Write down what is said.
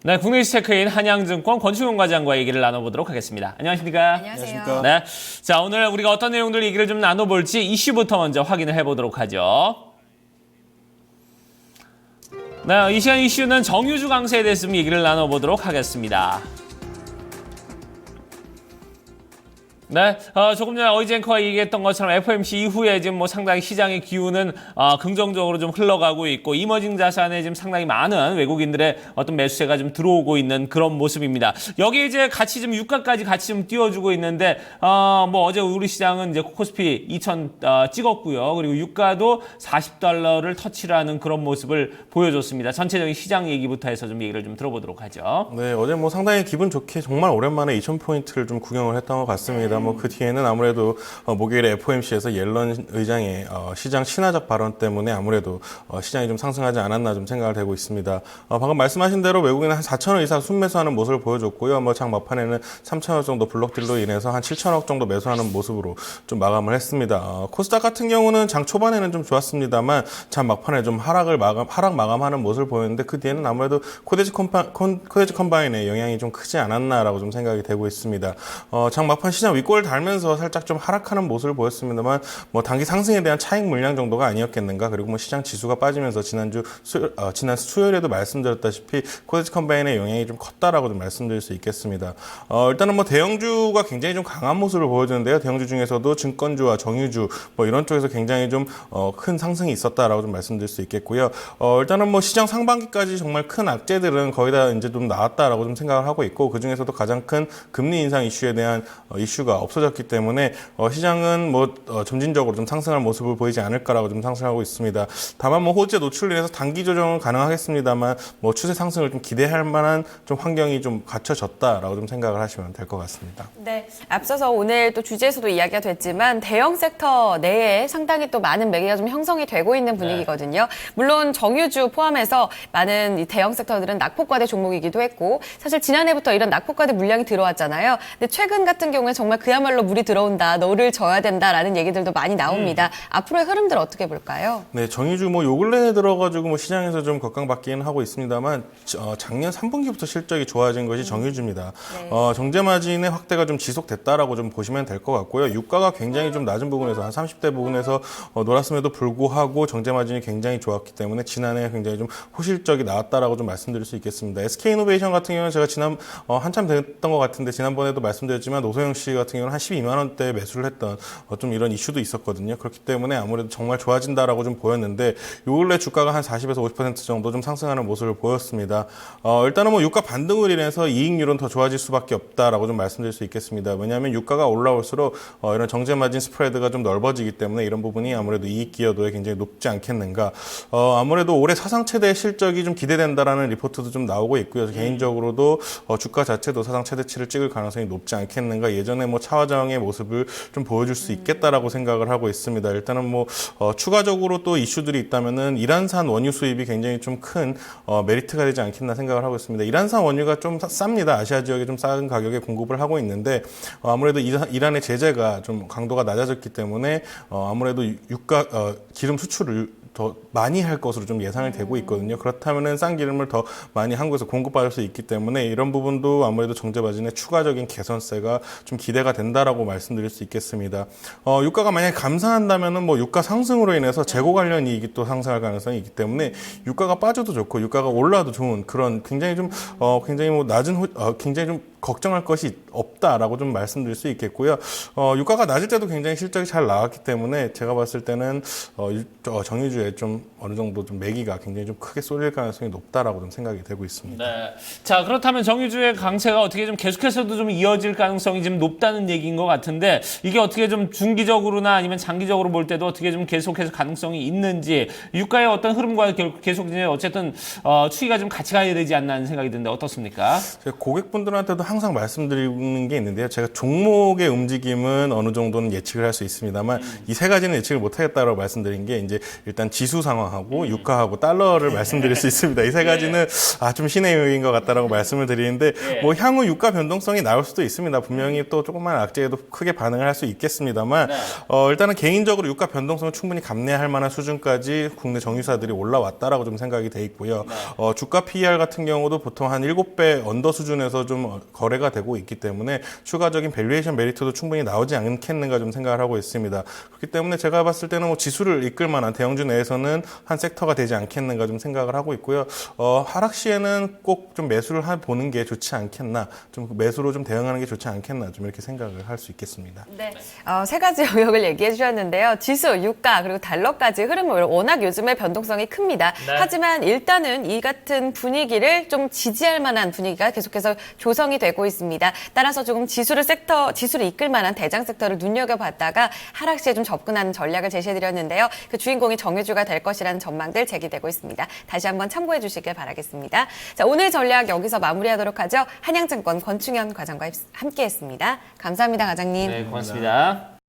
네, 국내 이슈 체크인 한양증권 권충용 과장과 얘기를 나눠보도록 하겠습니다. 안녕하십니까? 안녕하세요. 네, 자 오늘 우리가 어떤 내용들 얘기를 좀 나눠볼지 이슈부터 먼저 확인을 해보도록 하죠. 네, 이 시간 이슈는 정유주 강세에 대해서 좀 얘기를 나눠보도록 하겠습니다. 네, 조금 전에 어이지 앵커가 얘기했던 것처럼 FOMC 이후에 지금 뭐 상당히 시장의 기운은 긍정적으로 좀 흘러가고 있고 이머징 자산에 지금 상당히 많은 외국인들의 어떤 매수세가 좀 들어오고 있는 그런 모습입니다. 여기 이제 같이 좀 유가까지 같이 좀 띄워주고 있는데 뭐 어제 우리 시장은 이제 코스피 2000 찍었고요. 그리고 유가도 $40를 터치라는 그런 모습을 보여줬습니다. 전체적인 시장 얘기부터 해서 좀 얘기를 좀 들어보도록 하죠. 네, 어제 뭐 상당히 기분 좋게 정말 오랜만에 2000포인트를 좀 구경을 했던 것 같습니다. 뭐 그 뒤에는 아무래도 목요일에 FOMC에서 옐런 의장의 시장 친화적 발언 때문에 아무래도 시장이 좀 상승하지 않았나 좀 생각을 되고 있습니다. 방금 말씀하신 대로 외국인은 한 4천억 이상 순매수하는 모습을 보여줬고요. 뭐 장 막판에는 3천억 정도 블록딜로 인해서 한 7천억 정도 매수하는 모습으로 좀 마감을 했습니다. 코스닥 같은 경우는 장 초반에는 좀 좋았습니다만 장 막판에 좀 하락 마감하는 모습을 보였는데 그 뒤에는 아무래도 코데지 컴바인의 영향이 좀 크지 않았나라고 좀 생각이 되고 있습니다. 장 막판 시장 윗골을 달면서 살짝 좀 하락하는 모습을 보였습니다만 뭐 단기 상승에 대한 차익 물량 정도가 아니었겠는가. 그리고 뭐 시장 지수가 빠지면서 지난 수요일에도 말씀드렸다시피 코데지 컴바인의 영향이 좀 컸다라고 좀 말씀드릴 수 있겠습니다. 일단은 뭐 대형주가 굉장히 좀 강한 모습을 보여주는데요. 대형주 중에서도 증권주와 정유주 뭐 이런 쪽에서 굉장히 좀 큰 상승이 있었다라고 좀 말씀드릴 수 있겠고요. 일단은 뭐 시장 상반기까지 정말 큰 악재들은 거의 다 이제 좀 나왔다라고 좀 생각을 하고 있고 그 중에서도 가장 큰 금리 인상 이슈에 대한 이슈가 없어졌기 때문에 시장은 뭐 점진적으로 좀 상승할 모습을 보이지 않을까라고 좀 상승하고 있습니다. 다만 뭐 호재 노출로 인해서 단기 조정은 가능하겠습니다만 뭐 추세 상승을 좀 기대할 만한 좀 환경이 좀 갖춰졌다라고 좀 생각을 하시면 될 것 같습니다. 네, 앞서서 오늘 또 주제에서도 이야기가 됐지만 대형 섹터 내에 상당히 또 많은 매개가 좀 형성이 되고 있는 분위기거든요. 물론 정유주 포함해서 많은 이 대형 섹터들은 낙폭과대 종목이기도 했고 사실 지난해부터 이런 낙폭과대 물량이 들어왔잖아요. 근데 최근 같은 경우에 정말 그야말로 물이 들어온다, 너를 져야 된다라는 얘기들도 많이 나옵니다. 앞으로의 흐름들 어떻게 볼까요? 네, 정유주 뭐 요 근래에 들어가지고 뭐 시장에서 좀 격강받기는 하고 있습니다만 작년 3분기부터 실적이 좋아진 것이 정유주입니다. 네. 정제 마진의 확대가 좀 지속됐다라고 좀 보시면 될 것 같고요. 유가가 굉장히 좀 낮은 부분에서 한 30대 부분에서 놀았음에도 불구하고 정제 마진이 굉장히 좋았기 때문에 지난해 굉장히 좀 호실적이 나왔다라고 좀 말씀드릴 수 있겠습니다. SK이노베이션 같은 경우는 제가 한참 됐던 것 같은데 지난번에도 말씀드렸지만 노소영 씨 같은 경우는 한 12만 원대에 매수를 했던 좀 이런 이슈도 있었거든요. 그렇기 때문에 아무래도 정말 좋아진다라고 좀 보였는데 요 근래 주가가 한 40에서 50% 정도 좀 상승하는 모습을 보였습니다. 일단은 뭐 유가 반등을 인해서 이익률은 더 좋아질 수밖에 없다라고 좀 말씀드릴 수 있겠습니다. 왜냐하면 유가가 올라올수록 이런 정제 마진 스프레드가 좀 넓어지기 때문에 이런 부분이 아무래도 이익 기여도에 굉장히 높지 않겠는가. 아무래도 올해 사상 최대 실적이 좀 기대된다라는 리포트도 좀 나오고 있고요. 개인적으로도 주가 자체도 사상 최대치를 찍을 가능성이 높지 않겠는가. 예전에 뭐 차화정의 모습을 좀 보여줄 수 있겠다라고 생각을 하고 있습니다. 일단은 뭐 추가적으로 또 이슈들이 있다면은 이란산 원유 수입이 굉장히 좀 큰 메리트가 되지 않겠나 생각을 하고 있습니다. 이란산 원유가 좀 쌉니다. 아시아 지역에 좀 싼 가격에 공급을 하고 있는데 아무래도 이란의 제재가 좀 강도가 낮아졌기 때문에 아무래도 기름 수출을 더 많이 할 것으로 좀 예상이 되고 있거든요. 그렇다면은 싼 기름을 더 많이 한국에서 공급받을 수 있기 때문에 이런 부분도 아무래도 정제 마진의 추가적인 개선세가 좀 기대가 된다라고 말씀드릴 수 있겠습니다. 유가가 만약에 감산한다면은 뭐 유가 상승으로 인해서 재고 관련 이익이 또 상승할 가능성이 있기 때문에 유가가 빠져도 좋고 유가가 올라도 좋은 그런 굉장히 좀 굉장히 뭐 낮은 굉장히 좀 걱정할 것이 없다라고 좀 말씀드릴 수 있겠고요. 유가가 낮을 때도 굉장히 실적이 잘 나왔기 때문에 제가 봤을 때는 정유주에 좀 어느 정도 좀 매기가 굉장히 좀 크게 쏠릴 가능성이 높다라고 좀 생각이 되고 있습니다. 네. 자, 그렇다면 정유주의 강세가 어떻게 좀 계속해서도 좀 이어질 가능성이 좀 높다는 얘기인 것 같은데 이게 어떻게 좀 중기적으로나 아니면 장기적으로 볼 때도 어떻게 좀 계속해서 가능성이 있는지 유가의 어떤 흐름과 계속 이제 어쨌든 추이가 좀 같이 가야 되지 않나 하는 생각이 드는데 어떻습니까? 고객분들한테도 항상 말씀드리는 게 있는데요. 제가 종목의 움직임은 어느 정도는 예측을 할 수 있습니다만 이 세 가지는 예측을 못 하겠다라고 말씀드린 게 이제 일단 지수 상황하고 유가하고 달러를 말씀드릴 수 있습니다. 이 세 가지는 좀 신의 요인 것 같다라고 말씀을 드리는데 뭐 향후 유가 변동성이 나올 수도 있습니다. 분명히 또 조금만 악재에도 크게 반응을 할 수 있겠습니다만 일단은 개인적으로 유가 변동성을 충분히 감내할 만한 수준까지 국내 정유사들이 올라왔다라고 좀 생각이 돼 있고요. 주가 PER 같은 경우도 보통 한 7배 언더 수준에서 좀 거래가 되고 있기 때문에 추가적인 밸류에이션 메리트도 충분히 나오지 않겠는가 좀 생각을 하고 있습니다. 그렇기 때문에 제가 봤을 때는 뭐 지수를 이끌 만한 대형주 내에서는 한 섹터가 되지 않겠는가 좀 생각을 하고 있고요. 하락 시에는 꼭 좀 매수를 보는 게 좋지 않겠나, 좀 매수로 좀 대응하는 게 좋지 않겠나 좀 이렇게 생각을 할 수 있겠습니다. 네. 세 가지 영역을 얘기해 주셨는데요. 지수, 유가, 그리고 달러까지 흐름을 워낙 요즘에 변동성이 큽니다. 네. 하지만 일단은 이 같은 분위기를 좀 지지할 만한 분위기가 계속해서 조성이 되고 있습니다. 따라서 조금 지수를 이끌 만한 대장 섹터를 눈여겨봤다가 하락시에 좀 접근하는 전략을 제시해드렸는데요. 그 주인공이 정유주가 될 것이라는 전망들 제기되고 있습니다. 다시 한번 참고해 주시길 바라겠습니다. 자, 오늘 전략 여기서 마무리하도록 하죠. 한양증권 권충현 과장과 함께했습니다. 감사합니다, 과장님. 네, 고맙습니다.